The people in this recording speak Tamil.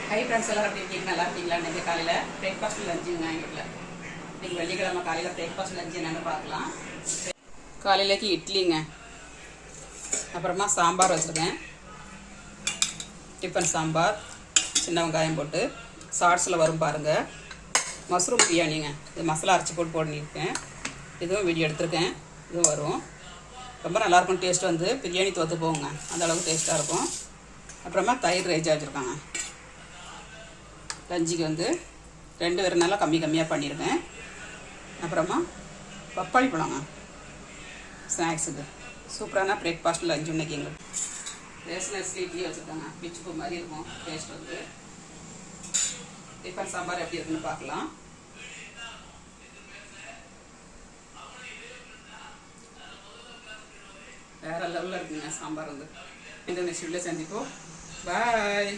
ஹை ஃப்ரெண்ட்ஸ் எல்லாம் எப்படி இருக்கீங்க? நல்லா இருக்கீங்களா? இன்றைக்கி காலையில் பிரேக்ஃபாஸ்ட் லஞ்சுங்க எங்கள் வீட்டில். இன்றைக்கி வெள்ளிக்கிழமை காலையில் பிரேக்ஃபாஸ்ட் லஞ்சு என்னென்னு பார்க்கலாம். காலையிலேக்கு இட்லிங்க, அப்புறமா சாம்பார் வச்சுருக்கேன். டிஃபன் சாம்பார், சின்ன வெங்காயம் போட்டு ஷார்ட்ஸில் வரும் பாருங்கள். மஷ்ரூம் பிரியாணிங்க, இது மசாலா அரைச்சி போட்டு போட்டுருக்கேன். இதுவும் வீடியோ எடுத்திருக்கேன், இதுவும் வரும். ரொம்ப நல்லாயிருக்கும். டேஸ்ட் வந்து பிரியாணி தோற்று போகுங்க, அந்தளவுக்கு டேஸ்ட்டாக இருக்கும். அப்புறமா தயிர் ரைஜா வச்சுருக்காங்க. லஞ்சுக்கு வந்து 2 பேருனால கம்மியாக பண்ணியிருக்கேன். அப்புறமா பப்பாளி பழங்க ஸ்நாக்ஸுக்கு. சூப்பரான பிரேக்ஃபாஸ்ட் லஞ்சு இன்றைக்கி எங்களுக்கு. ரேஷன் அரிசி இட்லி வச்சுருக்காங்க, பிச்சுப்பு மாதிரி இருக்கும் டேஸ்ட் வந்து. டிஃபன் சாம்பார் எப்படி இருக்குன்னு பார்க்கலாம். வேறு லெவலில் இருக்குங்க சாம்பார் வந்து. இந்த நெக்ஸ்ட் வீடியோவில் சந்திப்போம். பாய்.